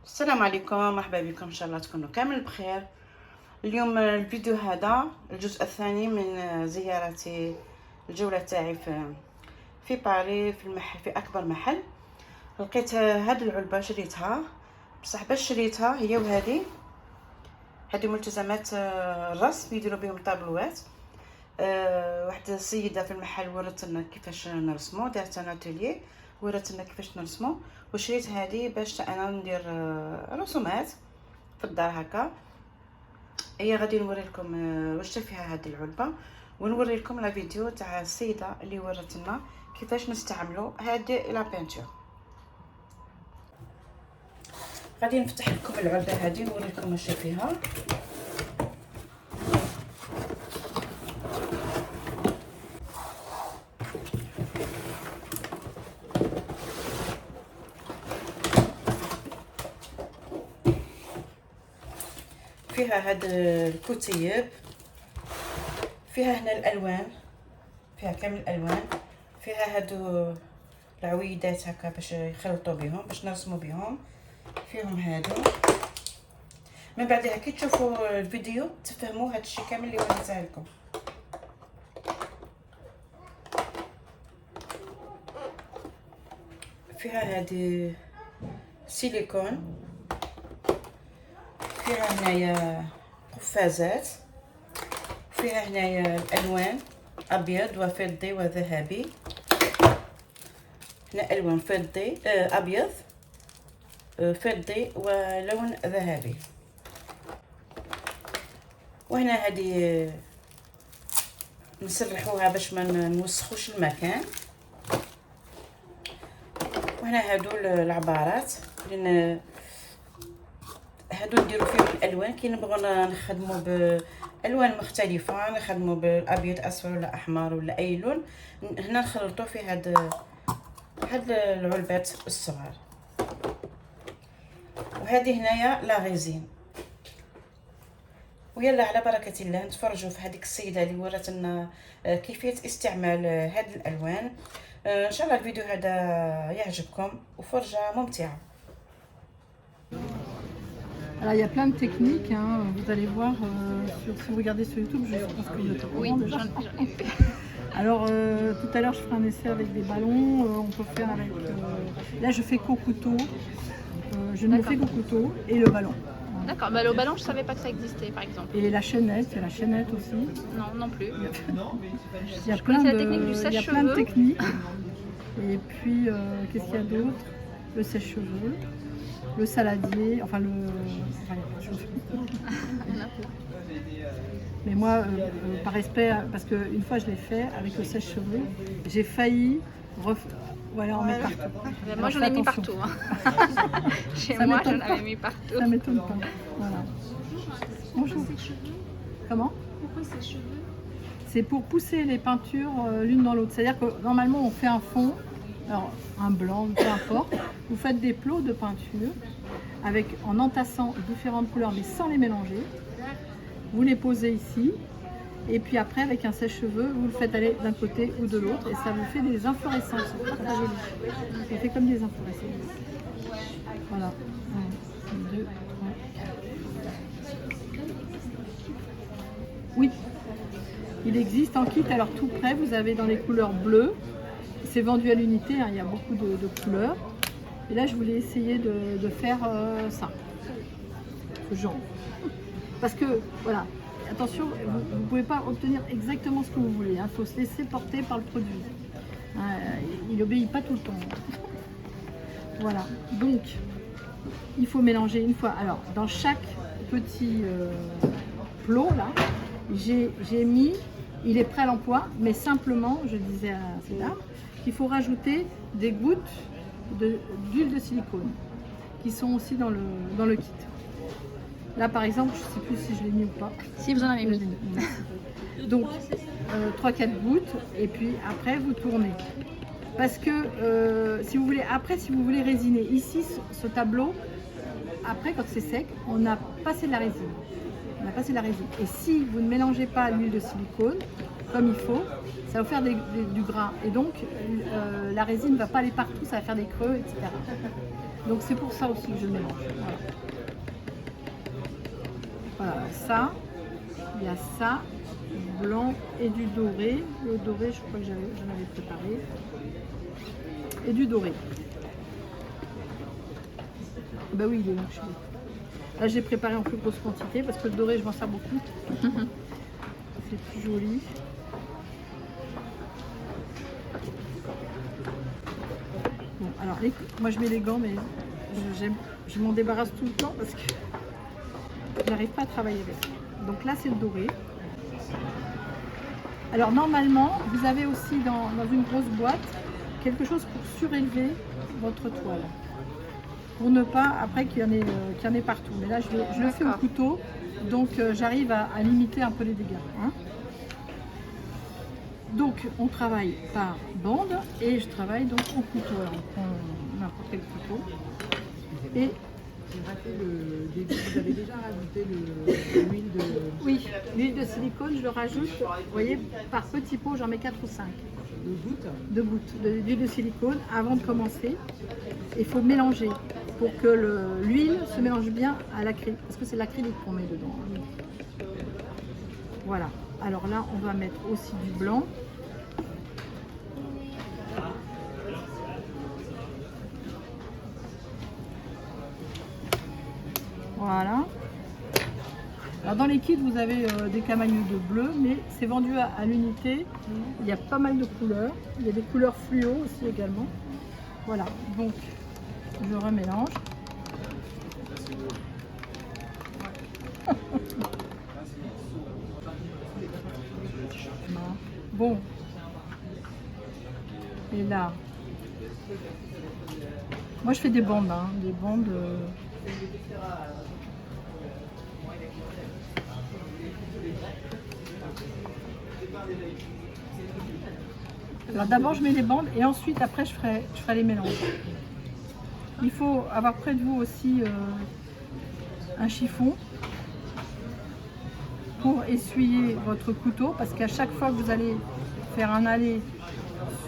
السلام عليكم، مرحبا بكم. ان شاء الله تكونوا كامل بخير. اليوم الفيديو هذا الجزء الثاني من زيارتي، الجولة تاعي في باريس، في المحل، في اكبر محل. لقيت هاد العلبة، شريتها بصح باش شريتها هي وهذه ملتزمات الرسم يديروا بهم طابلوات. واحدة السيدة في المحل ورتنا كيفاش نرسمو، دارت انا اتوليي ورتنا كيفاش نرسمو، وشريت هذه باش انا ندير رسومات في الدار هكا. هي غادي نوري لكم واش فيها هذه العلبه، ونوري لكم لا فيديو تاع السيده اللي ورتنا كيفاش نستعملوا هذه لا بينتور. غادي نفتح لكم العلبه هذه نوري لكم واش فيها. فيها هاد الكتيب، فيها هنا الالوان، فيها كامل الالوان، فيها هادو العويدات هكا باش يخلطوا بهم، باش نرسموا بهم، فيهم هادو. من بعدها كي تشوفوا الفيديو تفهموا هادشي كامل اللي وريته لكم. فيها هادي سيليكون، فيها هنايا قفازات، فيها هنايا الالوان ابيض وفضي وذهبي. هنا الوان فضي ابيض فضي ولون ذهبي. وهنا هذه نسرحوها باش ما نوسخوش المكان. وهنا هادو العبارات لان هادو نديرو فيهم الالوان كي نبغوا نخدموا بالوان مختلفه، نخدموا بالابيض اصفر ولا احمر ولا اي لون، هنا نخلطوا في هاد العلبات الصغار. وهذه هنايا لا ريزين. ويلا على بركه الله نتفرجوا في هذيك السيده اللي وراتنا كيفيه استعمال هاد الالوان. ان شاء الله الفيديو هذا يعجبكم وفرجه ممتعه. Alors, il y a plein de techniques, hein. Vous allez voir, si vous regardez sur YouTube, je pense que vous êtes au courant déjà. J'en ai fait. Alors, tout à l'heure, je ferai un essai avec des ballons, on peut faire avec... là, je fais qu'au couteau, je ne fais qu'au couteau et le ballon. D'accord, bah, le ballon, je savais pas que ça existait, par exemple. Et la chaînette, il y a la chaînette aussi. Non, non plus. Il y a plein la technique du il y a plein de sèche-cheveux. techniques. Et puis, qu'est-ce qu'il y a d'autre? Le sèche-cheveux, le saladier, enfin le... Enfin, il y a plein de choses. Mais moi, par respect, parce qu'une fois je l'ai fait avec le sèche-cheveux, j'ai failli voilà, en mettre partout. Moi, Alors, j'en fais ai mis attention. partout. Hein. Chez Ça moi, m'étonne j'en pas. avais mis partout. Ça m'étonne pas. Voilà. Bonjour. Comment? Pourquoi ces cheveux? C'est pour pousser les peintures l'une dans l'autre. C'est-à-dire que normalement on fait un fond, alors un blanc, peu importe. Vous faites des plots de peinture avec, en entassant différentes couleurs mais sans les mélanger. Vous les posez ici et puis après avec un sèche-cheveux vous le faites aller d'un côté ou de l'autre et ça vous fait des inflorescences. C'est très joli. Ça fait comme des inflorescences. Voilà. 1, 2, 3. Oui. Il existe en kit, alors tout près, vous avez dans les couleurs bleues. C'est vendu à l'unité, hein, il y a beaucoup de couleurs. Et là, je voulais essayer de faire ça, ce genre. Parce que, voilà, attention, vous ne pouvez pas obtenir exactement ce que vous voulez. Il faut se laisser porter par le produit. Il n'obéit pas tout le temps. Voilà, donc, il faut mélanger une fois. Alors, dans chaque petit plot, là, j'ai mis, il est prêt à l'emploi, mais simplement, je disais à ces dames, qu'il faut rajouter des gouttes d'huile de silicone qui sont aussi dans le kit. Là par exemple, je ne sais plus si je l'ai mis ou pas. Si vous en avez mis. Donc 3-4 gouttes et puis après vous tournez. Parce que si vous voulez, après si vous voulez résiner, ici ce tableau, après quand c'est sec, on a passé de la résine. On a passé de la résine. Et si vous ne mélangez pas l'huile de silicone comme il faut, ça va faire du gras. Et donc la résine ne va pas aller partout, ça va faire des creux, etc. Donc c'est pour ça aussi que je mélange. Voilà. Voilà, ça, il y a ça, du blanc et du doré. Le doré, je crois que j'en avais préparé. Et du doré. Bah oui, il est là, je sais. Là, j'ai préparé en plus grosse quantité parce que le doré, je m'en sers beaucoup. C'est plus joli. Bon, alors, moi, je mets les gants, mais je m'en débarrasse tout le temps parce que je n'arrive pas à travailler avec. Donc là, c'est le doré. Alors, normalement, vous avez aussi dans une grosse boîte quelque chose pour surélever votre toile. Pour ne pas, après, qu'il y en ait partout. Mais là, je le fais au couteau, donc j'arrive à limiter un peu les dégâts. Hein. Donc, on travaille par bande et je travaille donc au couteau. Alors, on prend n'importe quel couteau. Et vous avez déjà rajouté l'huile de... oui, l'huile de silicone, je le rajoute, vous voyez, par petits pots, j'en mets 4 ou 5. De gouttes d'huile de silicone avant de commencer. Il faut mélanger pour que l'huile se mélange bien à l'acrylique, parce que c'est l'acrylique qu'on met dedans. Voilà. Alors là, on va mettre aussi du blanc. Voilà. Alors dans les kits, vous avez des camaïeux de bleu, mais c'est vendu à l'unité. Il y a pas mal de couleurs. Il y a des couleurs fluo aussi également. Voilà, donc je remélange. Bon. Et là, moi je fais des bandes, hein, des bandes. Alors d'abord je mets les bandes et ensuite après je ferai les mélanges. Il faut avoir près de vous aussi un chiffon pour essuyer votre couteau, parce qu'à chaque fois que vous allez faire un aller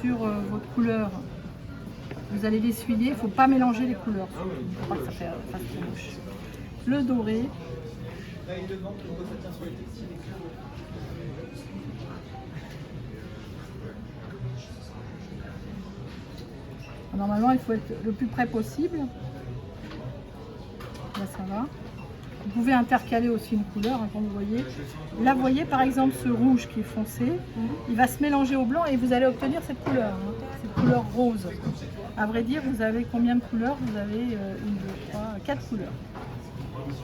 sur votre couleur, vous allez l'essuyer. Il ne faut pas mélanger les couleurs, il ne faut pas que ça fasse trop moche. Le doré. Normalement, il faut être le plus près possible. Là, ça va. Vous pouvez intercaler aussi une couleur, hein, comme vous voyez. Là, vous voyez, par exemple, ce rouge qui est foncé, il va se mélanger au blanc et vous allez obtenir cette couleur, hein, cette couleur rose. À vrai dire, vous avez combien de couleurs? Vous avez 1, 2, 3, 4 couleurs.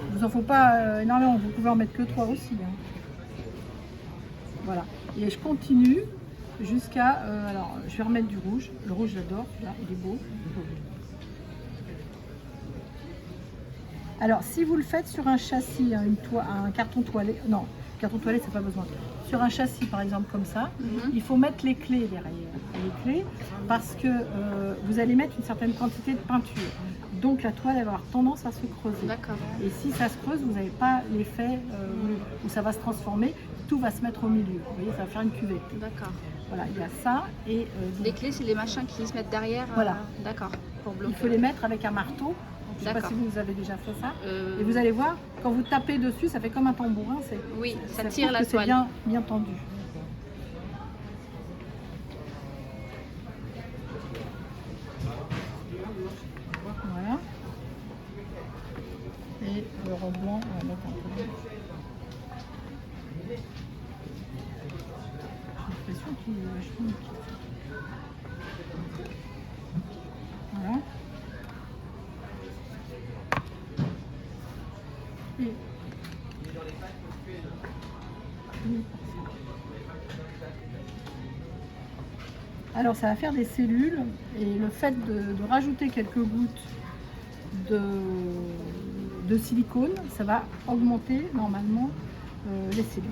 Il ne vous en faut pas énormément, vous pouvez en mettre que 3 aussi. Hein. Voilà. Et je continue jusqu'à... alors, je vais remettre du rouge. Le rouge, j'adore. Là, il est beau. Alors, si vous le faites sur un châssis, hein, un carton toilé... Non, carton toilé, c'est pas besoin. Sur un châssis, par exemple, comme ça, il faut mettre les clés derrière. Les clés, parce que vous allez mettre une certaine quantité de peinture. Donc, la toile elle va avoir tendance à se creuser. D'accord. Et si ça se creuse, vous n'avez pas l'effet où ça va se transformer. Tout va se mettre au milieu. Vous voyez, ça va faire une cuvette. D'accord. Voilà, il y a ça. Et Les clés, c'est les machins qui se mettent derrière. Voilà. D'accord. Pour il bloquer. faut les mettre avec un marteau. Je ne sais pas si vous avez déjà fait ça. Et vous allez voir, quand vous tapez dessus, ça fait comme un tambourin. Oui, ça prouve tire la que c'est toile. bien tendu. Voilà. Et le reblanc, on va mettre un peu. J'ai l'impression qu'il est vachement liquide. Voilà. Et alors ça va faire des cellules et le fait de rajouter quelques gouttes de silicone, ça va augmenter normalement les cellules.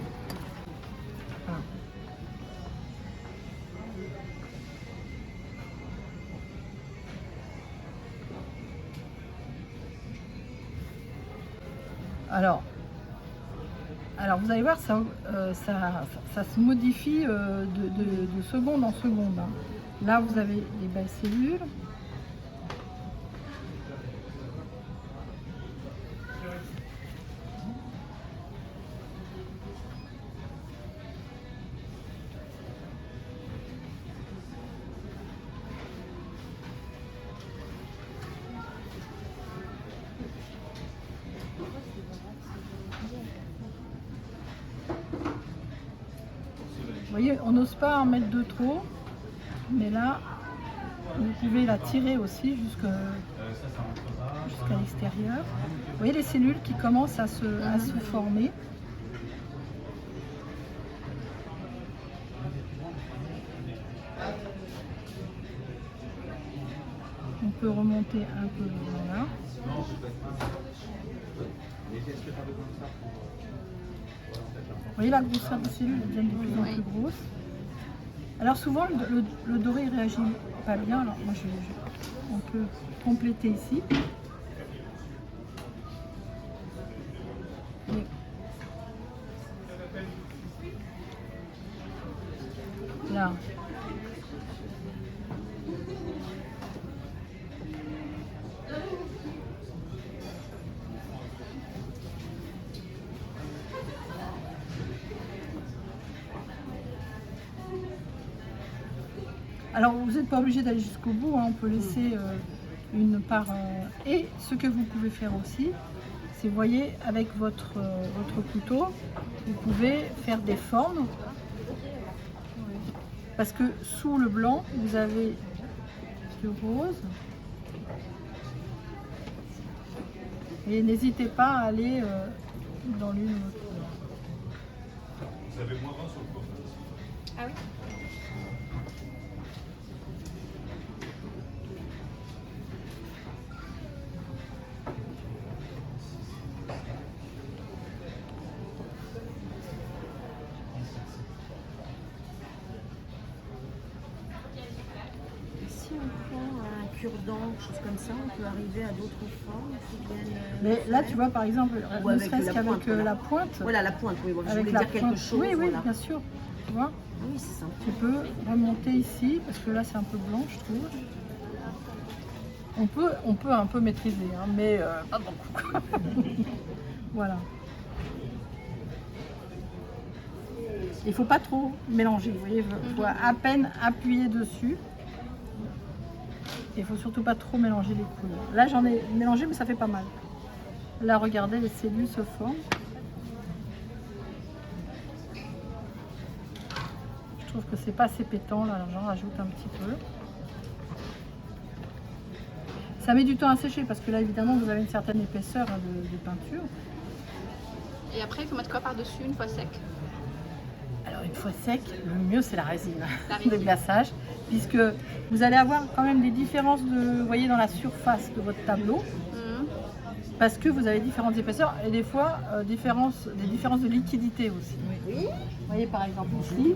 Voilà. Alors vous allez voir, ça se modifie de seconde en seconde. Hein. Là, vous avez les belles cellules. voyez, on n'ose pas en mettre de trop, mais là, vous pouvez la tirer aussi jusqu'à l'extérieur. Vous voyez les cellules qui commencent à se former. On peut remonter un peu, voilà. Vous voyez la grosseur des cellules, elles deviennent de plus en plus grosses. Alors souvent le doré ne réagit pas bien, alors moi on peut compléter ici. Et là. Alors vous n'êtes pas obligé d'aller jusqu'au bout, hein, on peut laisser une part. Et ce que vous pouvez faire aussi, c'est, vous voyez, avec votre couteau, vous pouvez faire des formes. Parce que sous le blanc, vous avez le rose. Et n'hésitez pas à aller dans l'une ou l'autre. Vous avez moins 20 sur le pot. Ah oui. Si on prend un cure-dent, quelque chose comme ça, on peut arriver à d'autres formes qui viennent. Mais là, tu vois, par exemple, Ou ne avec serait-ce la qu'avec pointe, voilà. la pointe. Voilà la pointe, oui, voilà, je Avec voulais la dire quelque pointe. chose. Oui, oui, voilà. bien sûr. Tu vois, Ah oui, c'est sympa. tu peux remonter ici, parce que là, c'est un peu blanc, je trouve. On peut un peu maîtriser, hein, mais pas beaucoup. Voilà. Il ne faut pas trop mélanger, vous voyez, il faut à peine appuyer dessus. Il ne faut surtout pas trop mélanger les couleurs. Là, j'en ai mélangé, mais ça fait pas mal. Là, regardez, les cellules se forment. Je trouve que c'est pas assez pétant, là, j'en rajoute un petit peu. Ça met du temps à sécher, parce que là, évidemment, vous avez une certaine épaisseur, hein, de peinture. Et après, il faut mettre quoi par-dessus une fois sec? Alors une fois sec, le mieux c'est la résine La résine. de glaçage, puisque vous allez avoir quand même des différences vous voyez, dans la surface de votre tableau, parce que vous avez différentes épaisseurs et des fois des différences de liquidité aussi. Vous voyez par exemple ici,